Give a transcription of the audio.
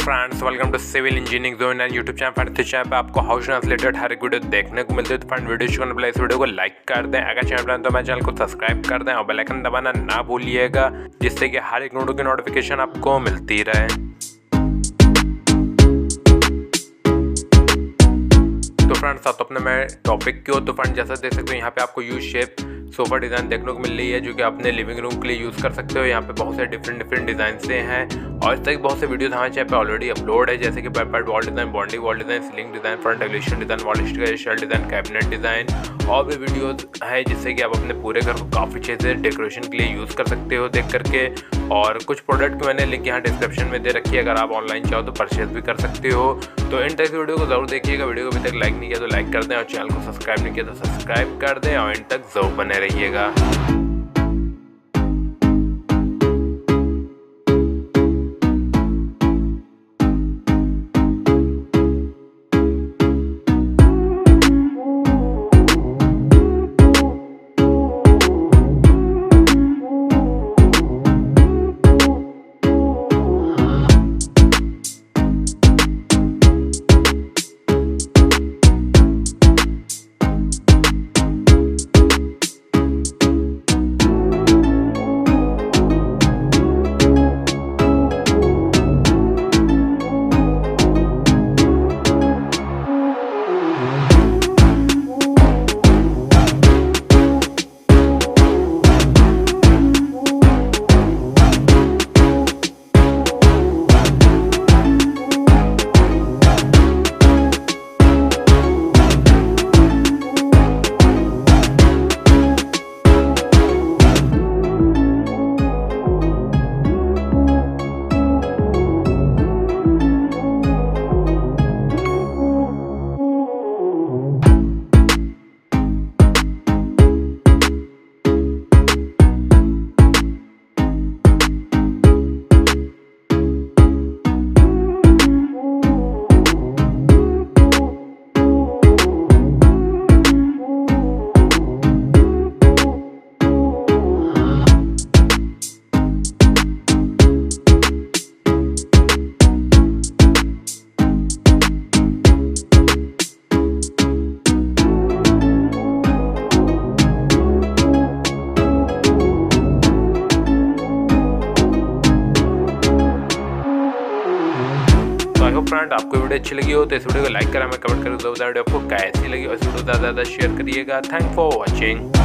Friends, welcome to civil engineering zone and YouTube channel. Friends, इस चैनल पे आपको हाउस ट्रांसलेटेड हर एक वीडियो देखने को मिलती है। तो फ्रेंड, वीडियो शुरू करने इस वीडियो को लाइक कर दें। अगर चैनल पर तो मेरे चैनल को सब्सक्राइब कर दें और बेल आइकन दबाना ना भूलिएगा, जिससे कि हर एक वीडियो की नोटिफिकेशन आपको मिलती रहे। तो फ्रेंड्स, साथ अपने मैं टॉपिक की हो तो फ्रेंड जैसा देख सकते हो, यहाँ पे आपको यू शेप सोफा डिज़ाइन देखने को मिल रही है, जो कि अपने लिविंग रूम के लिए यूज़ कर सकते हो। यहाँ पे बहुत से डिफरेंट डिज़ाइन से हैं और इस तरह की बहुत से वीडियोस हमारे चैनल पे ऑलरेडी अपलोड है, जैसे कि papered wall design, boundary wall design, ceiling design, front elevation design, wall structure design, cabinet design और भी वीडियोस हैं, जिससे कि आप अपने पूरे घर को काफ़ी अच्छे से डेकोरेशन के लिए यूज़ कर सकते हो देख करके। और कुछ प्रोडक्ट की मैंने लिंक यहाँ डिस्क्रिप्शन में दे रखी है, अगर आप ऑनलाइन चाहो तो परचेज भी कर सकते हो। तो इन तक वीडियो को जरूर देखिएगा। वीडियो को अभी तक लाइक नहीं किया तो लाइक कर दें और चैनल को सब्सक्राइब नहीं किया तो सब्सक्राइब कर दें और इन तक जरूर बने रहिएगा। फ्रेंड, आपको वीडियो अच्छी लगी हो तो इस वीडियो को लाइक करें, हमें कमेंट करके वीडियो आपको कैसी लगी और इस वीडियो को ज़्यादा शेयर करिएगा। Thank for watching.